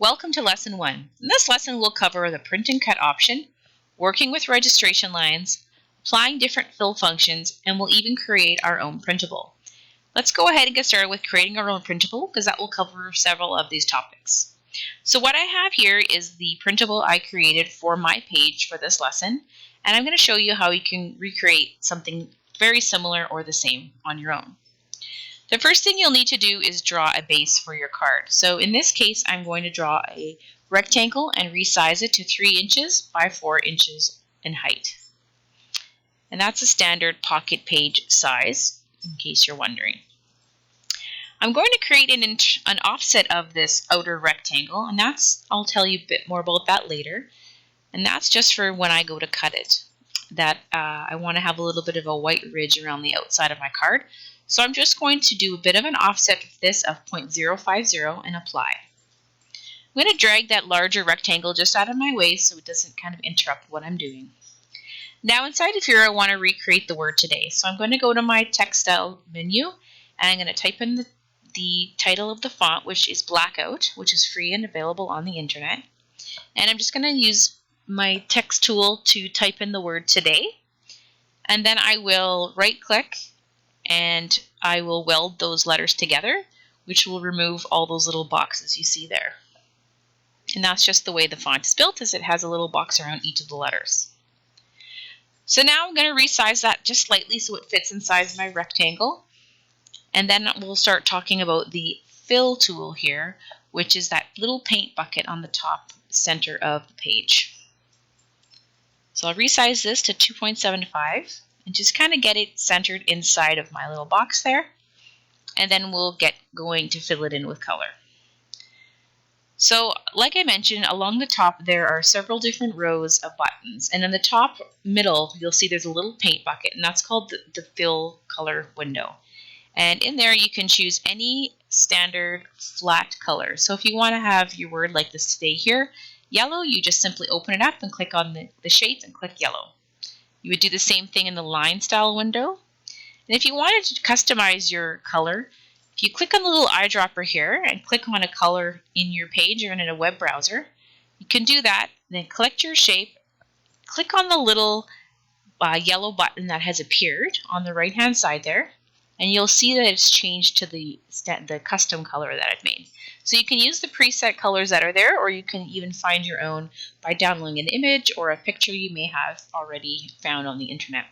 Welcome to Lesson 1. In this lesson, we'll cover the print and cut option, working with registration lines, applying different fill functions, and we'll even create our own printable. Let's go ahead and get started with creating our own printable because that will cover several of these topics. So what I have here is the printable I created for my page for this lesson, and I'm going to show you how you can recreate something very similar or the same on your own. The first thing you'll need to do is draw a base for your card. So in this case, I'm going to draw a rectangle and resize it to 3 inches by 4 inches in height. And that's a standard pocket page size, in case you're wondering. I'm going to create an offset of this outer rectangle, and I'll tell you a bit more about that later. And that's just for when I go to cut it. I want to have a little bit of a white ridge around the outside of my card. So I'm just going to do a bit of an offset of this of 0.050 and apply. I'm going to drag that larger rectangle just out of my way so it doesn't kind of interrupt what I'm doing. Now inside of here I want to recreate the word today. So I'm going to go to my text style menu and I'm going to type in the title of the font, which is Blackout, which is free and available on the internet. And I'm just going to use my text tool to type in the word today. And then I will right click and I will weld those letters together, which will remove all those little boxes you see there. And that's just the way the font is built, as it has a little box around each of the letters. So now I'm going to resize that just slightly so it fits inside my rectangle. And then we'll start talking about the fill tool here, which is that little paint bucket on the top center of the page. So I'll resize this to 2.75. and just kind of get it centered inside of my little box there. And then we'll get going to fill it in with color. So like I mentioned, along the top there are several different rows of buttons. And in the top middle, you'll see there's a little paint bucket, and that's called the fill color window. And in there you can choose any standard flat color. So if you want to have your word like this today here, yellow, you just simply open it up and click on the shape and click yellow. You would do the same thing in the line style window. And if you wanted to customize your color, if you click on the little eyedropper here and click on a color in your page or in a web browser, you can do that. Then click your shape, click on the little yellow button that has appeared on the right hand side there, and you'll see that it's changed to the custom color that I've made. So you can use the preset colors that are there, or you can even find your own by downloading an image or a picture you may have already found on the internet.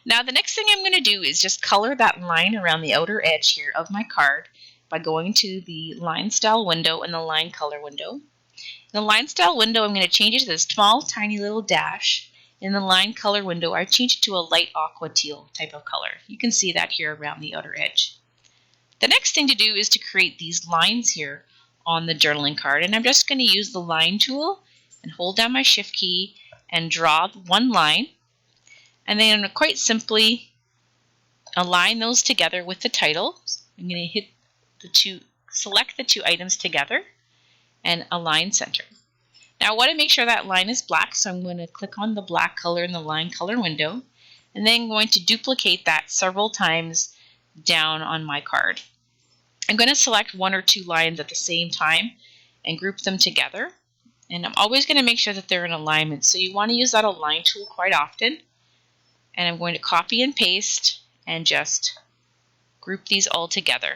Now the next thing I'm going to do is just color that line around the outer edge here of my card by going to the line style window and the line color window. In the line style window, I'm going to change it to this small tiny little dash. In the line color window, I've changed it to a light aqua teal type of color. You can see that here around the outer edge. The next thing to do is to create these lines here on the journaling card, and I'm just going to use the line tool and hold down my shift key and draw one line, and then I'm going to quite simply align those together with the title. I'm going to select the two items together and align center. Now I want to make sure that line is black, so I'm going to click on the black color in the line color window, and then I'm going to duplicate that several times down on my card. I'm going to select 1 or 2 lines at the same time and group them together. And I'm always going to make sure that they're in alignment. So you want to use that align tool quite often. And I'm going to copy and paste and just group these all together.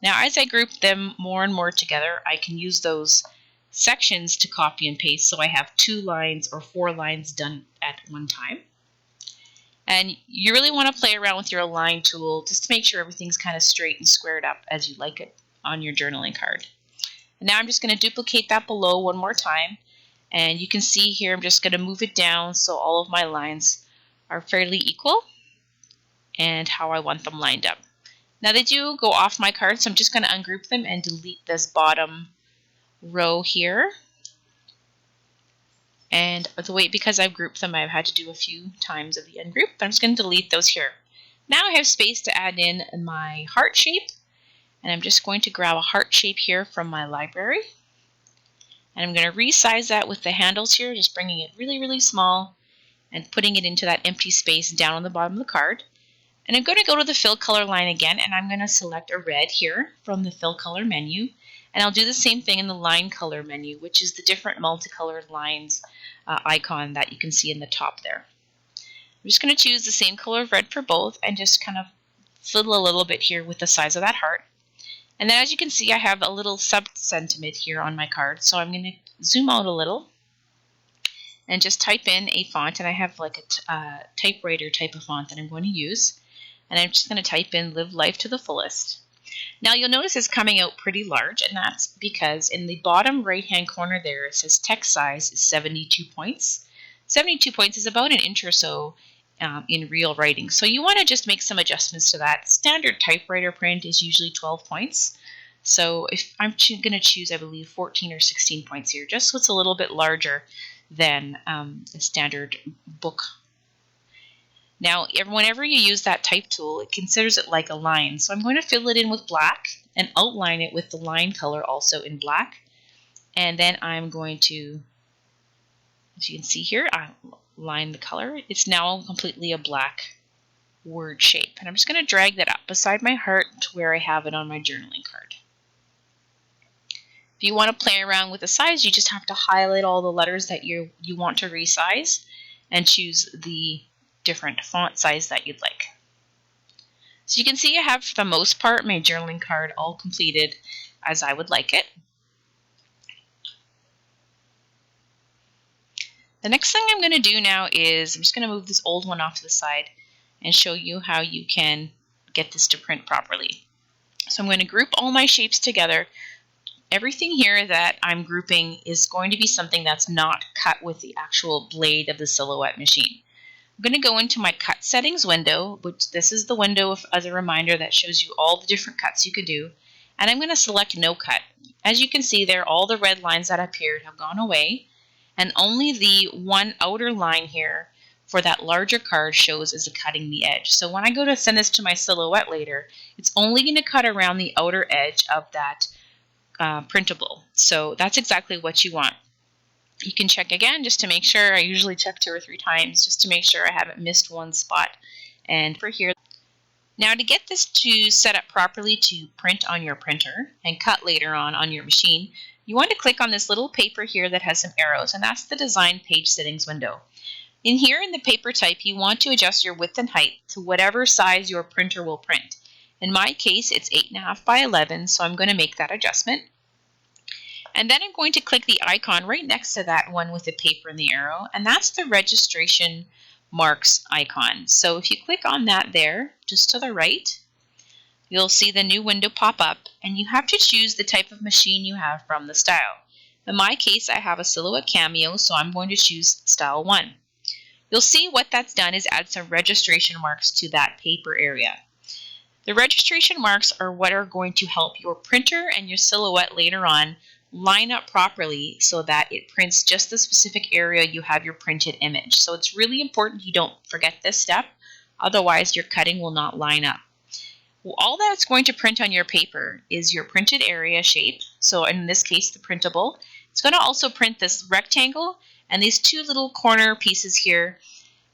Now as I group them more and more together, I can use those sections to copy and paste so I have 2 lines or 4 lines done at one time. And you really want to play around with your align tool just to make sure everything's kind of straight and squared up as you like it on your journaling card. And now I'm just going to duplicate that below one more time. And you can see here I'm just going to move it down so all of my lines are fairly equal and how I want them lined up. Now they do go off my card, so I'm just going to ungroup them and delete this bottom row here. And because I've grouped them, I've had to do a few times of the ungroup. I'm just going to delete those here. Now I have space to add in my heart shape. And I'm just going to grab a heart shape here from my library. And I'm going to resize that with the handles here, just bringing it really, really small and putting it into that empty space down on the bottom of the card. And I'm going to go to the fill color line again, and I'm going to select a red here from the fill color menu. And I'll do the same thing in the line color menu, which is the different multicolored lines icon that you can see in the top there. I'm just going to choose the same color of red for both and just kind of fiddle a little bit here with the size of that heart. And then as you can see, I have a little sub-sentiment here on my card, so I'm going to zoom out a little and just type in a font, and I have like a typewriter type of font that I'm going to use. And I'm just going to type in "Live Life to the Fullest." Now you'll notice it's coming out pretty large, and that's because in the bottom right-hand corner there it says text size is 72 points. 72 points is about an inch or so in real writing. So you want to just make some adjustments to that. Standard typewriter print is usually 12 points. So if I'm going to choose, I believe, 14 or 16 points here, just so it's a little bit larger than a standard book. Now, whenever you use that type tool, it considers it like a line. So I'm going to fill it in with black and outline it with the line color also in black. And then I'm going to, as you can see here, I'll line the color. It's now completely a black word shape. And I'm just going to drag that up beside my heart to where I have it on my journaling card. If you want to play around with the size, you just have to highlight all the letters that you want to resize and choose the different font size that you'd like. So you can see I have, for the most part, my journaling card all completed as I would like it. The next thing I'm going to do now is I'm just going to move this old one off to the side and show you how you can get this to print properly. So I'm going to group all my shapes together. Everything here that I'm grouping is going to be something that's not cut with the actual blade of the Silhouette machine. I'm going to go into my cut settings window, which this is the window as a reminder that shows you all the different cuts you could do. And I'm going to select no cut. As you can see there, all the red lines that appeared have gone away. And only the one outer line here for that larger card shows as cutting the edge. So when I go to send this to my Silhouette later, it's only going to cut around the outer edge of that printable. So that's exactly what you want. You can check again just to make sure. I usually check 2 or 3 times just to make sure I haven't missed one spot. And for here, now to get this to set up properly to print on your printer and cut later on your machine, you want to click on this little paper here that has some arrows, and that's the design page settings window. In here in the paper type, you want to adjust your width and height to whatever size your printer will print. In my case, it's 8.5 by 11, so I'm going to make that adjustment. And then I'm going to click the icon right next to that one with the paper and the arrow, and that's the registration marks icon. So if you click on that there, just to the right, you'll see the new window pop up, and you have to choose the type of machine you have from the style. In my case, I have a Silhouette Cameo, so I'm going to choose Style 1. You'll see what that's done is add some registration marks to that paper area. The registration marks are what are going to help your printer and your Silhouette later on line up properly so that it prints just the specific area you have your printed image. So it's really important you don't forget this step, otherwise your cutting will not line up. All that's going to print on your paper is your printed area shape, so in this case the printable. It's going to also print this rectangle and these 2 little corner pieces here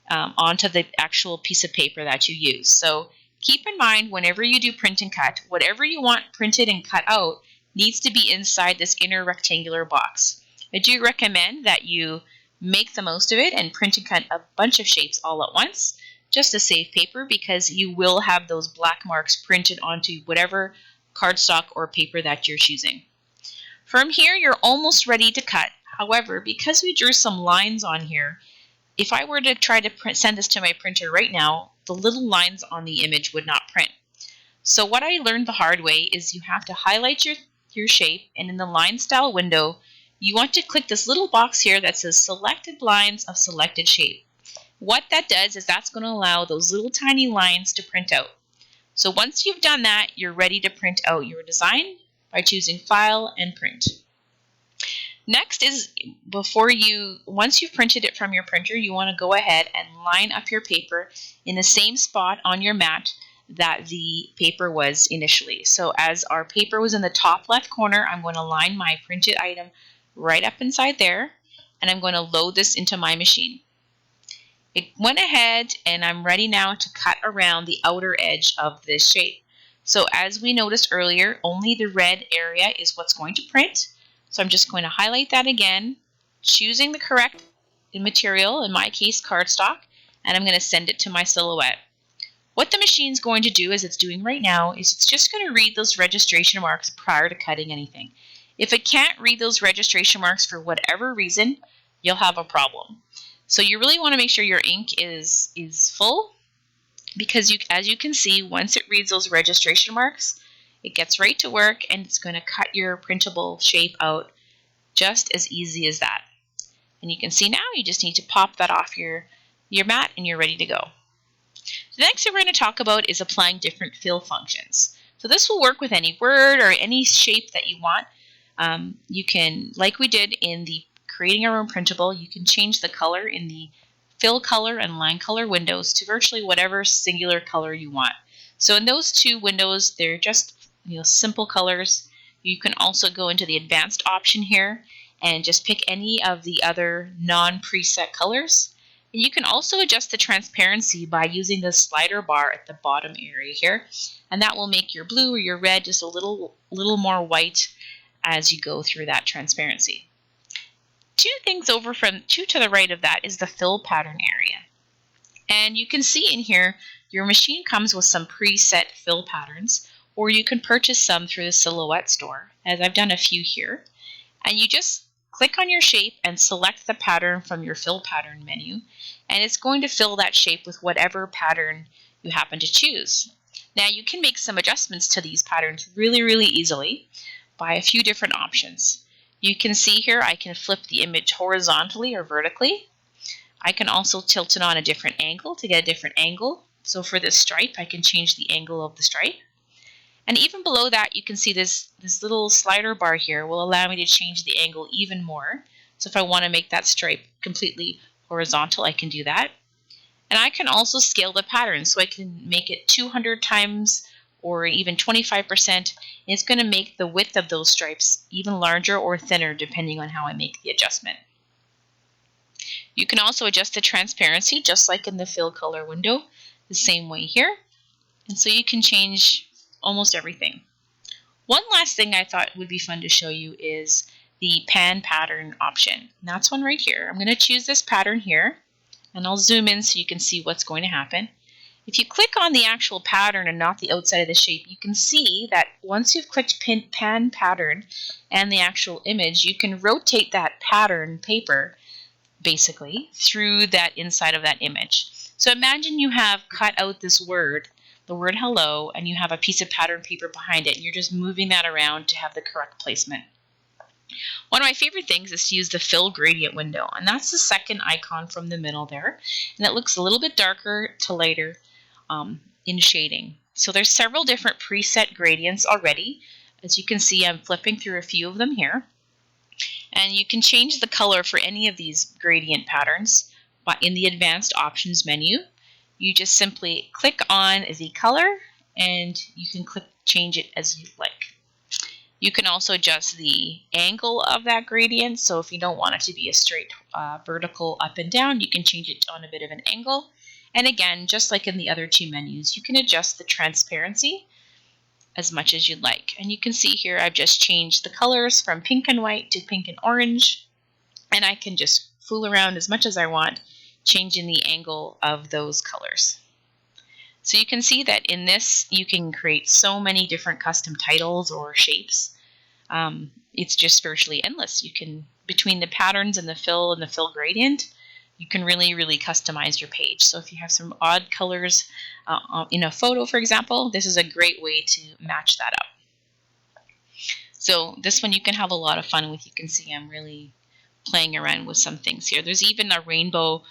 onto the actual piece of paper that you use. So keep in mind whenever you do print and cut, whatever you want printed and cut out needs to be inside this inner rectangular box. I do recommend that you make the most of it and print and cut a bunch of shapes all at once, just to save paper, because you will have those black marks printed onto whatever cardstock or paper that you're choosing. From here, you're almost ready to cut. However, because we drew some lines on here, if I were to try to send this to my printer right now, the little lines on the image would not print. So what I learned the hard way is you have to highlight your shape, and in the line style window, you want to click this little box here that says selected lines of selected shape. What that does is that's going to allow those little tiny lines to print out. So once you've done that, you're ready to print out your design by choosing File and Print. Next is once you've printed it from your printer, you want to go ahead and line up your paper in the same spot on your mat that the paper was initially. So as our paper was in the top left corner, I'm going to line my printed item right up inside there, and I'm going to load this into my machine. It went ahead and I'm ready now to cut around the outer edge of this shape. So as we noticed earlier, only the red area is what's going to print. So I'm just going to highlight that again, choosing the correct material, in my case cardstock, and I'm going to send it to my silhouette. What the machine's going to do, as it's doing right now, is it's just going to read those registration marks prior to cutting anything. If it can't read those registration marks for whatever reason, you'll have a problem. So you really want to make sure your ink is full, because as you can see, once it reads those registration marks, it gets right to work and it's going to cut your printable shape out just as easy as that. And you can see now you just need to pop that off your mat and you're ready to go. The next thing we're going to talk about is applying different fill functions. So this will work with any word or any shape that you want. You can, like we did in the creating our own printable, you can change the color in the fill color and line color windows to virtually whatever singular color you want. So in those two windows, they're just simple colors. You can also go into the advanced option here and just pick any of the other non-preset colors. And you can also adjust the transparency by using the slider bar at the bottom area here, and that will make your blue or your red just a little more white as you go through that transparency. Two to the right of that is the fill pattern area. And you can see in here, your machine comes with some preset fill patterns, or you can purchase some through the Silhouette store, as I've done a few here. And you just click on your shape and select the pattern from your fill pattern menu, and it's going to fill that shape with whatever pattern you happen to choose. Now you can make some adjustments to these patterns really easily by a few different options. You can see here I can flip the image horizontally or vertically. I can also tilt it on a different angle to get a different angle. So for this stripe, I can change the angle of the stripe. And even below that, you can see this little slider bar here will allow me to change the angle even more. So if I want to make that stripe completely horizontal, I can do that. And I can also scale the pattern, so I can make it 200 times or even 25%. And it's going to make the width of those stripes even larger or thinner depending on how I make the adjustment. You can also adjust the transparency just like in the fill color window, the same way here. And so you can change almost everything. One last thing I thought would be fun to show you is the pan pattern option. And that's one right here. I'm going to choose this pattern here, and I'll zoom in so you can see what's going to happen. If you click on the actual pattern and not the outside of the shape, you can see that once you've clicked pan pattern and the actual image, you can rotate that pattern paper basically through that inside of that image. So imagine you have cut out this word, the word hello, and you have a piece of pattern paper behind it, and you're just moving that around to have the correct placement. One of my favorite things is to use the fill gradient window, and that's the second icon from the middle there, and it looks a little bit darker to lighter in shading. So there's several different preset gradients already. As you can see, I'm flipping through a few of them here, and you can change the color for any of these gradient patterns in the advanced options menu. You just simply click on the color and you can change it as you like. You can also adjust the angle of that gradient. So if you don't want it to be a straight vertical up and down, you can change it on a bit of an angle. And again, just like in the other two menus, you can adjust the transparency as much as you'd like. And you can see here I've just changed the colors from pink and white to pink and orange. And I can just fool around as much as I want, changing the angle of those colors. So you can see that in this, you can create so many different custom titles or shapes. It's just virtually endless. You can, between the patterns and the fill gradient, you can really customize your page. So if you have some odd colors in a photo, for example, this is a great way to match that up. So this one you can have a lot of fun with. You can see I'm really playing around with some things here. There's even a rainbow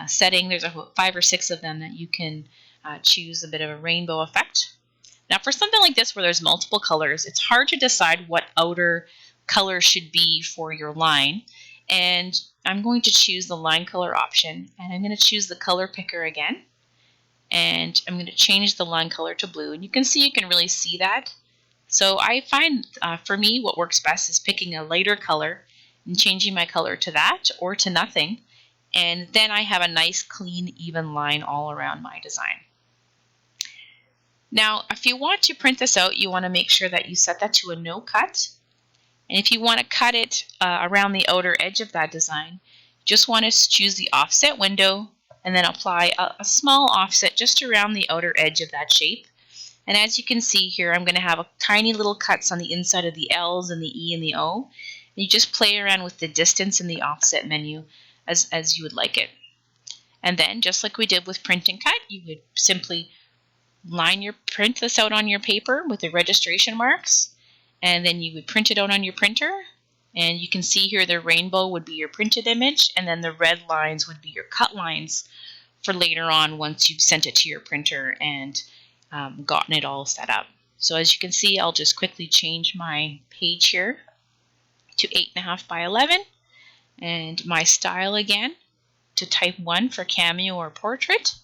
setting. There's 5 or 6 of them that you can choose a bit of a rainbow effect. Now for something like this where there's multiple colors, it's hard to decide what outer color should be for your line. And I'm going to choose the line color option, and I'm going to choose the color picker again. And I'm going to change the line color to blue. And you can see, you can really see that. So I find for me what works best is picking a lighter color and changing my color to that or to nothing. And then I have a nice, clean, even line all around my design. Now, if you want to print this out, you want to make sure that you set that to a no cut. And if you want to cut it around the outer edge of that design, you just want to choose the offset window and then apply a small offset just around the outer edge of that shape. And as you can see here, I'm going to have tiny little cuts on the inside of the L's and the E and the O. And you just play around with the distance in the offset menu as you would like it. And then, just like we did with print and cut, you would simply print this out on your paper with the registration marks, and then you would print it out on your printer. And you can see here the rainbow would be your printed image, and then the red lines would be your cut lines for later on once you've sent it to your printer and gotten it all set up. So as you can see, I'll just quickly change my page here to 8.5 by 11, and my style again to type 1 for cameo or portrait.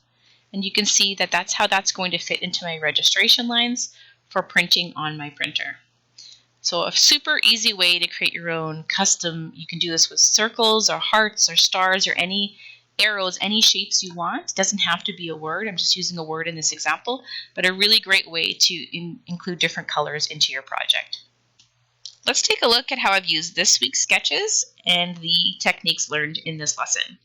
And you can see that that's how that's going to fit into my registration lines for printing on my printer. So a super easy way to create your own custom, you can do this with circles or hearts or stars or any arrows, any shapes you want. It doesn't have to be a word. I'm just using a word in this example, but a really great way to include different colors into your project. Let's take a look at how I've used this week's sketches and the techniques learned in this lesson.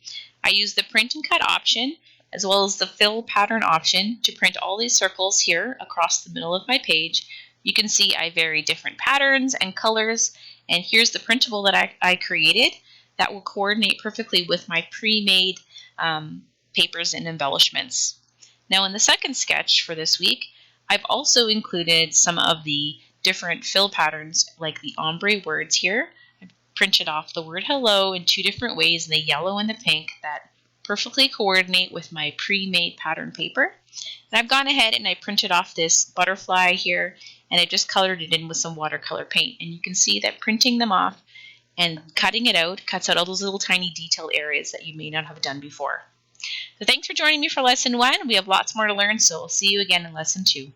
I used the print and cut option as well as the fill pattern option to print all these circles here across the middle of my page. You can see I vary different patterns and colors, and here's the printable that I created that will coordinate perfectly with my pre-made papers and embellishments. Now in the second sketch for this week, I've also included some of the different fill patterns like the ombre words here. I printed off the word hello in 2 different ways, the yellow and the pink, that perfectly coordinate with my pre-made pattern paper. And I've gone ahead and I printed off this butterfly here, and I just colored it in with some watercolor paint. And you can see that printing them off and cutting it out cuts out all those little tiny detail areas that you may not have done before. So thanks for joining me for lesson 1. We have lots more to learn, so I'll see you again in lesson 2.